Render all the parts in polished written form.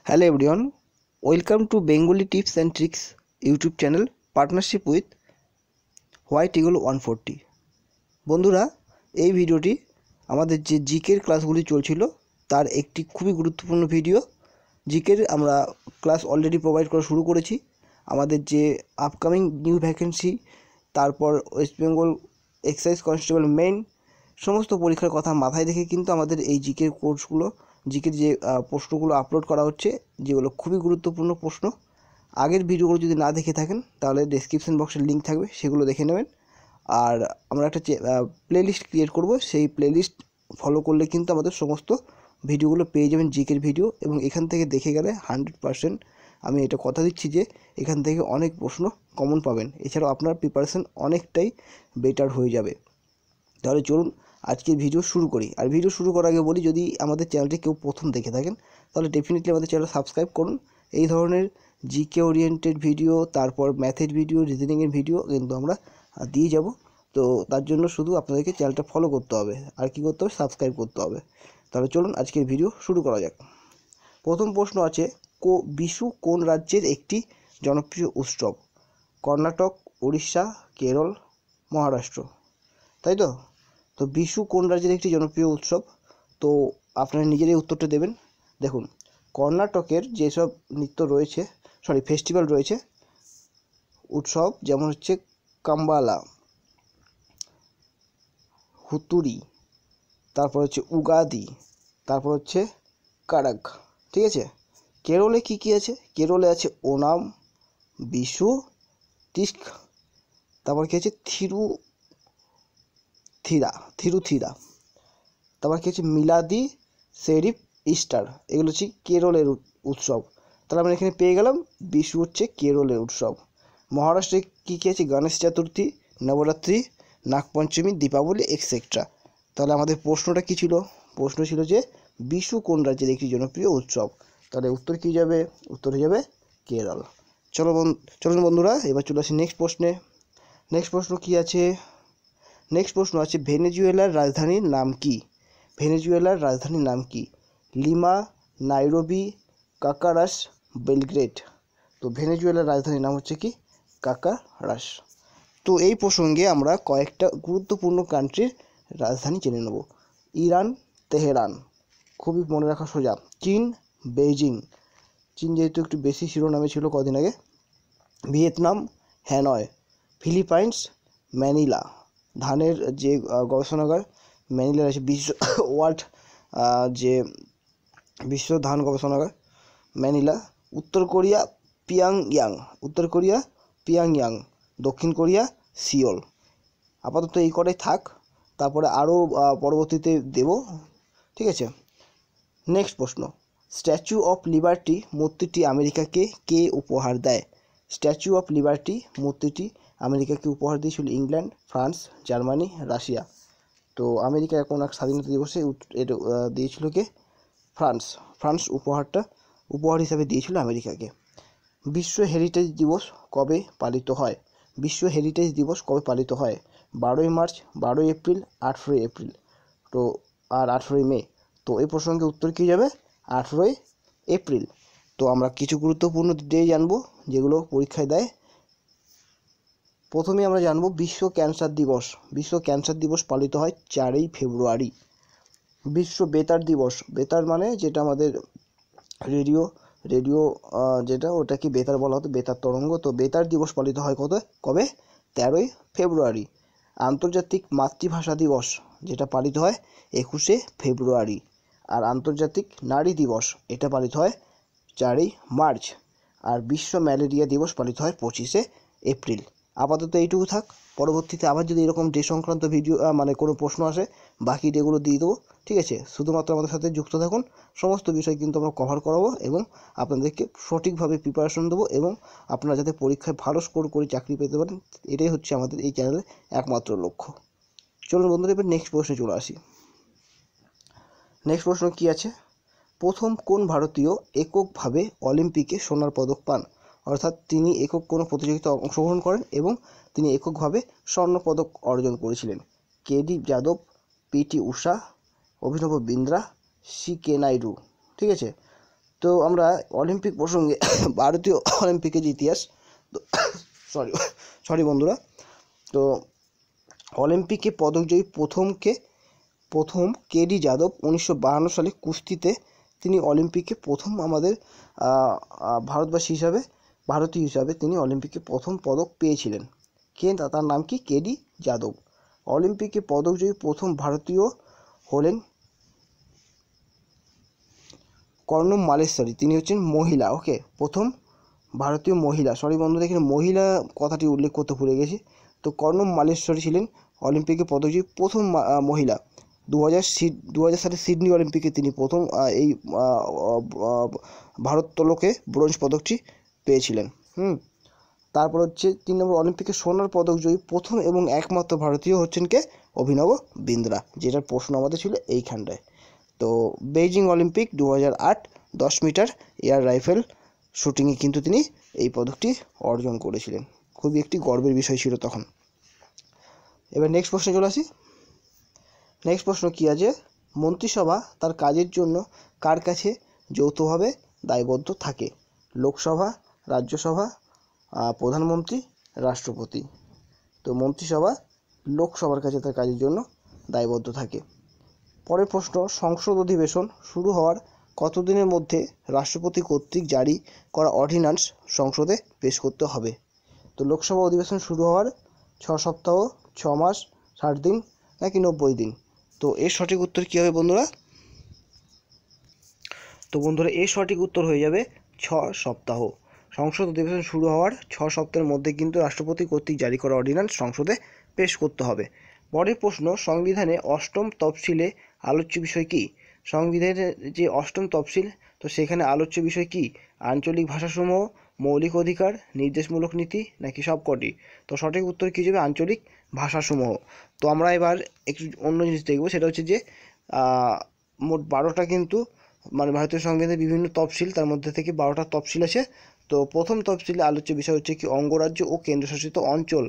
Hello everyone, welcome to Bengali Tips and Tricks YouTube channel partnership with White Eagle 140। বন্ধুরা, এই ভিডিওটি আমাদের যে জিকের ক্লাসগুলি চলছিল তার একটি খুবই গুরুত্বপূর্ণ ভিডিও। জিকের আমরা ক্লাস অলরেডি প্রোভাইড করা শুরু করেছি। আমাদের যে আপকামিং নিউ ভ্যাকেন্সি, তারপর West Bengal excise constable main সমস্ত পরীক্ষার কথা মাথায় রেখে কিন্তু আমাদের এই জিকের কোর্সগুলো, জিকের যে প্রশ্নগুলো আপলোড করা হচ্ছে, যেগুলো খুবই গুরুত্বপূর্ণ প্রশ্ন। আগের ভিডিওগুলো যদি না দেখে থাকেন তাহলে ডেসক্রিপশন বক্সে লিঙ্ক থাকবে, সেগুলো দেখে নেবেন। আর আমরা একটা প্লেলিস্ট ক্রিয়েট করব, সেই প্লেলিস্ট ফলো করলে কিন্তু আমাদের সমস্ত ভিডিওগুলো পেয়ে যাবেন, জিকের ভিডিও। এবং এখান থেকে দেখে গেলে 100% আমি এটা কথা দিচ্ছি যে এখান থেকে অনেক প্রশ্ন কমন পাবেন। এছাড়াও আপনার প্রিপারেশন অনেকটাই বেটার হয়ে যাবে। তাহলে চলুন আজকের ভিডিও শুরু করি। আর ভিডিও শুরু করার আগে বলি, যদি আমাদের চ্যানেলটি কেউ প্রথম দেখে থাকেন তাহলে ডেফিনেটলি আমাদের চ্যানেল সাবস্ক্রাইব করুন। এই ধরনের জিকে ওরিয়েন্টেড ভিডিও, তারপর ম্যাথের ভিডিও, রিজনিংয়ের ভিডিও কিন্তু আমরা দিয়ে যাব। তো তার জন্য শুধু আপনাদেরকে চ্যানেলটা ফলো করতে হবে, আর কি করতে হবে, সাবস্ক্রাইব করতে হবে। তাহলে চলুন আজকের ভিডিও শুরু করা যাক। প্রথম প্রশ্ন আছে, বিশু কোন রাজ্যের একটি জনপ্রিয় উৎসব? কর্ণাটক, উড়িষ্যা, কেরল, মহারাষ্ট্র, তাই তো? তো বিশু কোন রাজ্যের একটি জনপ্রিয় উৎসব? তো আপনারা নিজেরাই উত্তরটা দেবেন। দেখুন, কর্ণাটকের যেসব নৃত্য রয়েছে, ফেস্টিভ্যাল রয়েছে, উৎসব, যেমন হচ্ছে কাম্বালা, হুতুরি, তারপর হচ্ছে উগাদি, তারপর হচ্ছে কারাক, ঠিক আছে। কেরলে কি কি আছে? কেরলে আছে ওনাম, বিশু, তিস্ক, তারপর কি আছে থিরুথিরা, তারপর কি হচ্ছে মিলাদি, শেরিফ, ইস্টার। এগুলো হচ্ছে কেরলের উৎসব। তাহলে আমরা এখানে পেয়ে গেলাম বিশু হচ্ছে কেরলের উৎসব। মহারাষ্ট্রে কী কী আছে? গণেশ চতুর্থী, নবরাত্রি, নাগপঞ্চমী, দীপাবলি, এক্সেট্রা। তাহলে আমাদের প্রশ্নটা কী ছিল? প্রশ্ন ছিল যে বিশু কোন রাজ্যের একটি জনপ্রিয় উৎসব। তাহলে উত্তর কী যাবে? উত্তর হয়ে যাবে কেরল। চলুন বন্ধুরা, এবার চলে আসি নেক্সট প্রশ্নে। নেক্সট প্রশ্ন কী আছে? নেক্সট প্রশ্ন আছে, ভেনেজুয়েলার রাজধানীর নাম কি? ভেনেজুয়েলার রাজধানীর নাম কি? Lima, Nairobi, Caracas, Belgrade. তো ভেনেজুয়েলার রাজধানীর নাম হচ্ছে কি? কাকারাস। তো এই প্রসঙ্গে আমরা কয়েকটা গুরুত্বপূর্ণ কান্ট্রির রাজধানী জেনে নেব। ইরান, তেহরান, খুবই মনে রাখা সোজা। চীন, বেইজিং, চীন যেহেতু একটু বেশি শিরোনামে ছিল কদিন আগে। Vietnam, Hanoi. ফিলিপাইন্স, ম্যানিলা, ধানের যে গবেষণাগার ম্যানিলার আছে, যে বিশ্ব ধান গবেষণাগার ম্যানিলা। উত্তর কোরিয়া, পিয়াংয়াং। দক্ষিণ কোরিয়া, সিওল। আপাতত এই কটাই থাক, তারপরে আরও পরবর্তীতে দেব, ঠিক আছে। নেক্সট প্রশ্ন, স্ট্যাচু অফ লিবার্টি মূর্তিটি আমেরিকাকে কে উপহার দেয়? স্ট্যাচু অফ লিবার্টি মূর্তিটি আমেরিকাকে উপহার দিয়েছিল ইংল্যান্ড, ফ্রান্স, জার্মানি, রাশিয়া। তো আমেরিকা এখন এক স্বাধীনতা দিবসে এটা দিয়েছিল কে? ফ্রান্স উপহার হিসাবে দিয়েছিল আমেরিকাকে। বিশ্ব হেরিটেজ দিবস কবে পালিত হয়? বিশ্ব হেরিটেজ দিবস কবে পালিত হয়? 12ই মার্চ, 12ই এপ্রিল, 18ই এপ্রিল, তো আর 18ই মে। তো এই প্রসঙ্গে উত্তর কী যাবে? 18ই এপ্রিল। তো আমরা কিছু গুরুত্বপূর্ণ ডে জানবো যেগুলো পরীক্ষায় দেয়। প্রথমে আমরা জানবো বিশ্ব ক্যান্সার দিবস। বিশ্ব ক্যান্সার দিবস পালিত হয় 4ই ফেব্রুয়ারি। বিশ্ব বেতার দিবস, বেতার মানে যেটা আমাদের রেডিও যেটা, ওটাকে বেতার বলা হতো, বেতার তরঙ্গ। তো বেতার দিবস পালিত হয় কবে? 13ই ফেব্রুয়ারি। আন্তর্জাতিক মাতৃভাষা দিবস, যেটা পালিত হয় 21শে ফেব্রুয়ারি। আর আন্তর্জাতিক নারী দিবস, এটা পালিত হয় 4ই মার্চ। আর বিশ্ব ম্যালেরিয়া দিবস পালিত হয় 25শে এপ্রিল। আপাতত এইটুকু থাক, পরবর্তীতে আবার যদি এরকম ডে সংক্রান্ত ভিডিও কোনো প্রশ্ন আসে, বাকি ডেগুলো দিয়ে দেবো, ঠিক আছে। শুধুমাত্র আমাদের সাথে যুক্ত থাকুন, সমস্ত বিষয় কিন্তু আমরা কভার করাবো এবং আপনাদেরকে সঠিকভাবে প্রিপারেশন দেবো, এবং আপনারা যাতে পরীক্ষায় ভালো স্কোর করে চাকরি পেতে পারেন, এটাই হচ্ছে আমাদের এই চ্যানেলের একমাত্র লক্ষ্য। চলুন বন্ধুরা, এবার নেক্সট প্রশ্নে চলে আসি। নেক্সট প্রশ্ন কী আছে? প্রথম কোন ভারতীয় এককভাবে অলিম্পিকে সোনার পদক পান? অর্থাৎ তিনি একক কোনো প্রতিযোগিতায় অংশগ্রহণ করেন এবং তিনি এককভাবে স্বর্ণপদক অর্জন করেছিলেন। কেডি যাদব, পিটি ঊষা, অভিনব বিন্দ্রা, সি কে নাইডু, ঠিক আছে। তো আমরা অলিম্পিক প্রসঙ্গে ভারতীয় অলিম্পিকের যে ইতিহাস, তো সরি বন্ধুরা, তো অলিম্পিকে পদকজয়ী প্রথম কেডি যাদব 1952 সালে কুস্তিতে তিনি অলিম্পিকে প্রথম আমাদের ভারতীয় হিসাবে তিনি অলিম্পিকে প্রথম পদক পেয়েছিলেন। তার নাম কি? কেডি যাদব। অলিম্পিকে পদকজয়ী প্রথম ভারতীয় হলেন কর্ণম মালেশ্বরী, তিনি হচ্ছেন মহিলা। ওকে, প্রথম ভারতীয় মহিলা, সরি বন্ধুরা এখানে মহিলা কথাটি উল্লেখ করতে ভুলে গেছি। তো কর্ণম মালেশ্বরী ছিলেন অলিম্পিকে পদকজয়ী প্রথম মহিলা। 2000 সালে সিডনি অলিম্পিকে তিনি প্রথম এই ভারোত্তোলকে ব্রোঞ্জ পদকটি পেয়েছিলেন। তারপর হচ্ছে 3 নম্বর, অলিম্পিকে সোনার পদকজয়ী প্রথম এবং একমাত্র ভারতীয় হচ্ছেন কে? অভিনব বিন্দ্রা, যেটার প্রশ্ন আমাদের ছিল এইখানটায়। তো Beijing Olympic 2008 10 metre air rifle শুটিংয়ে কিন্তু তিনি এই পদকটি অর্জন করেছিলেন। খুবই একটি গর্বের বিষয় ছিল তখন। এবার নেক্সট প্রশ্নে চলে আসি। নেক্সট প্রশ্ন কি আছে? মন্ত্রিসভা তার কাজের জন্য কার কাছে যৌথভাবে দায়বদ্ধ থাকে? লোকসভা, রাজ্যসভা, প্রধানমন্ত্রী, রাষ্ট্রপতি। তো মন্ত্রিসভা লোকসভার কাছে তার কাজের জন্য দায়বদ্ধ থাকে। পরের প্রশ্ন, সংসদ অধিবেশন শুরু হওয়ার কতদিনের মধ্যে রাষ্ট্রপতি কর্তৃক জারি করা অর্ডিন্যান্স সংসদে পেশ করতে হবে? তো লোকসভা অধিবেশন শুরু হওয়ার 6 সপ্তাহ, 6 মাস, 60 দিন নাকি 90 দিন? তো এর সঠিক উত্তর কী হবে বন্ধুরা? তো বন্ধুরা এর সঠিক উত্তর হয়ে যাবে 6 সপ্তাহ। সংসদ অধিবেশন শুরু হওয়ার 6 সপ্তাহের মধ্যে কিন্তু রাষ্ট্রপতি কর্তৃক জারি করা অর্ডিন্যান্স সংসদে পেশ করতে হবে। পরের প্রশ্ন, সংবিধানে 8ম তফসিলে আলোচ্য বিষয় কি? সংবিধানের যে 8ম তফসিল, তো সেখানে আলোচ্য বিষয় কি? আঞ্চলিক ভাষাসমূহ, মৌলিক অধিকার, নির্দেশমূলক নীতি নাকি সবকটি? তো সঠিক উত্তর কী হবে? আঞ্চলিক ভাষাসমূহ। তো আমরা এবার একটু অন্য জিনিস দেখব, সেটা হচ্ছে যে মোট 12টা কিন্তু মানে ভারতীয় সংবিধানের বিভিন্ন তফসিল, তার মধ্যে থেকে 12টা তফসিল আছে। তো প্রথম তফসিলে আলোচ্য বিষয় হচ্ছে কি? অঙ্গরাজ্য ও কেন্দ্রশাসিত অঞ্চল।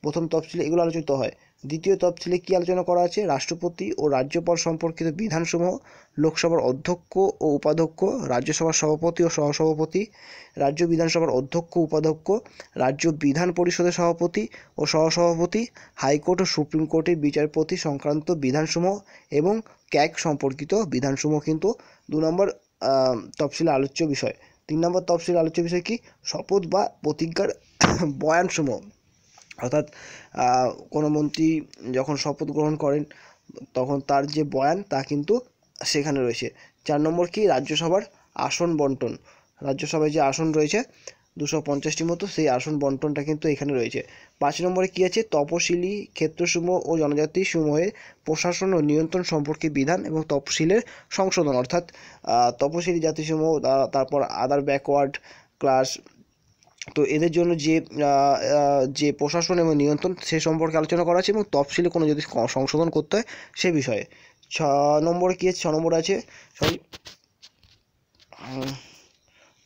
প্রথম তফসিলে এগুলো আলোচিত হয়। দ্বিতীয় তফসিলে কি আলোচনা করা আছে? রাষ্ট্রপতি ও রাজ্যপাল সম্পর্কিত বিধানসমূহ, লোকসভার অধ্যক্ষ ও উপাধ্যক্ষ, রাজ্যসভার সভাপতি ও সহসভাপতি, রাজ্য বিধানসভার অধ্যক্ষ উপাধ্যক্ষ, রাজ্য বিধান পরিষদের সভাপতি ও সহসভাপতি, হাইকোর্ট ও সুপ্রিম কোর্টের বিচারপতি সংক্রান্ত বিধানসমূহ এবং ক্যাগ সম্পর্কিত বিধানসমূহ কিন্তু 2 নম্বর তফসিলে আলোচ্য বিষয়। 3 নম্বর তফসিলে আলোচ্য বিষয় কি? শপথ বা প্রতিজ্ঞার বয়ানসমূহ, অর্থাৎ কোনো মন্ত্রী যখন শপথ গ্রহণ করেন তখন তার যে বয়ান তা কিন্তু সেখানে রয়েছে। 4 নম্বর কি? রাজ্যসভার আসন বন্টন। রাজ্যসভায় যে আসন রয়েছে 250টির মতো, সেই আসন বন্টনটা কিন্তু এখানে রয়েছে। 5 নম্বরে কি আছে? তপশিলি ক্ষেত্রসমূহ ও জনজাতি সমূহের প্রশাসন ও নিয়ন্ত্রণ সম্পর্কে বিধান এবং তফসিলের সংশোধন, অর্থাৎ তপশিলি জাতিসমূহ, তারপর আদার ব্যাকওয়ার্ড ক্লাস, তো এদের জন্য যে প্রশাসন এবং নিয়ন্ত্রণ সে সম্পর্কে আলোচনা করা আছে এবং তফসিলে কোনো যদি সংশোধন করতে হয় সে বিষয়ে। 6 নম্বরে কী আছে? 6 নম্বরে আছে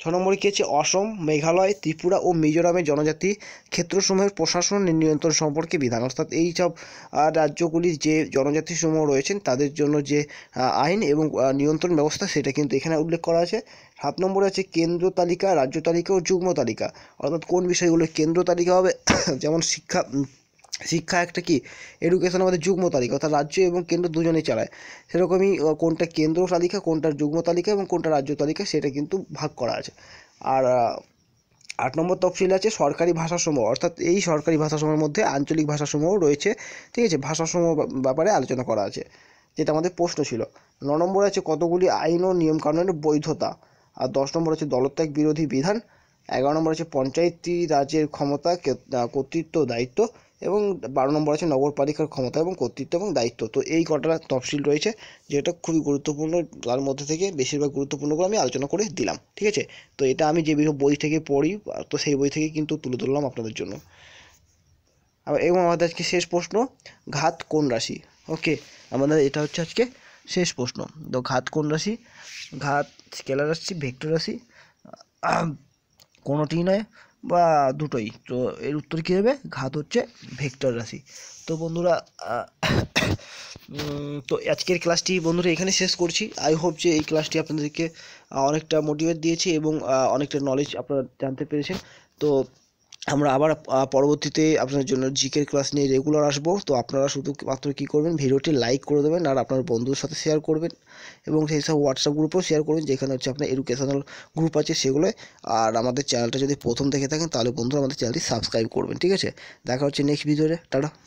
6 নম্বরে কী আছে? অসম, মেঘালয়, ত্রিপুরা ও মিজোরামের জনজাতি ক্ষেত্রসমূহের প্রশাসন নিয়ন্ত্রণ সম্পর্কে বিধান, অর্থাৎ এই সব রাজ্যগুলির যে জনজাতিসমূহ রয়েছেন তাদের জন্য যে আইন এবং নিয়ন্ত্রণ ব্যবস্থা সেটা কিন্তু এখানে উল্লেখ করা আছে। 7 নম্বরে আছে কেন্দ্র তালিকা, রাজ্য তালিকা ও যুগ্ম তালিকা, অর্থাৎ কোন বিষয়গুলো কেন্দ্র তালিকা হবে? যেমন শিক্ষা একটা কি? এডুকেশন আমাদের যুগ্ম তালিকা, অর্থাৎ রাজ্য এবং কেন্দ্র দুজনেই চালায়। সেরকমই কোনটা কেন্দ্র তালিকা, কোনটা যুগ্ম তালিকা এবং কোনটা রাজ্য তালিকা সেটা কিন্তু ভাগ করা আছে। আর 8 নম্বর তফসিল আছে সরকারি ভাষাসমূহ, অর্থাৎ এই সরকারি ভাষাসমূহের মধ্যে আঞ্চলিক ভাষাসমূহ রয়েছে, ঠিক আছে? ভাষাসমূহ ব্যাপারে আলোচনা করা আছে, যেটা আমাদের প্রশ্ন ছিল। 9 নম্বর আছে কতগুলি আইন ও নিয়মকানুনের বৈধতা। আর 10 নম্বর আছে দলত্যাগ বিরোধী বিধান। 11 নম্বর আছে পঞ্চায়েতি রাজের ক্ষমতা, কর্তৃত্ব, দায়িত্ব এবং 12 নম্বর আছে নগরপালিকার ক্ষমতা এবং কর্তৃত্ব এবং দায়িত্ব। তো এই কটা তফসিল রয়েছে যেটা খুবই গুরুত্বপূর্ণ, তার মধ্যে থেকে বেশিরভাগ গুরুত্বপূর্ণগুলো আমি আলোচনা করে দিলাম, ঠিক আছে? তো এটা আমি যে বই থেকে পড়ি, তো সেই বই থেকে কিন্তু তুলে ধরলাম আপনাদের জন্য। এবং আমাদের আজকে শেষ প্রশ্ন, ঘাত কোন রাশি? ওকে, আমাদের এটা হচ্ছে আজকে শেষ প্রশ্ন। তো ঘাত কোন রাশি? ঘাত স্কেলার রাশি, ভেক্টর রাশি, কোনোটিই নয় বা দুটোই। তো এর উত্তর কী হবে? ঘাত হচ্ছে ভেক্টর রাশি। তো বন্ধুরা তো আজকের ক্লাসটি বন্ধুরা এখানে শেষ করছি। আই হোপ যে এই ক্লাসটি আপনাদেরকে অনেকটা মোটিভেট দিয়েছে এবং অনেকটা নলেজ আপনারা জানতে পেরেছেন। তো আমরা আবার পরবর্তীতে আপনাদের জন্য জিকের ক্লাস নিয়ে রেগুলার আসবো। তো আপনারা শুধুমাত্র কী করবেন, ভিডিওটি লাইক করে দেবেন আর আপনার বন্ধুদের সাথে শেয়ার করবেন এবং সেই সব হোয়াটসঅ্যাপ গ্রুপেও শেয়ার করবেন যেখানে হচ্ছে আপনার এডুকেশনাল গ্রুপ আছে সেগুলোয়। আর আমাদের চ্যানেলটা যদি প্রথম দেখে থাকেন তাহলে বন্ধুরা আমাদের চ্যানেলটি সাবস্ক্রাইব করবেন। ঠিক আছে, দেখা হচ্ছে নেক্সট ভিডিওতে। টাটা।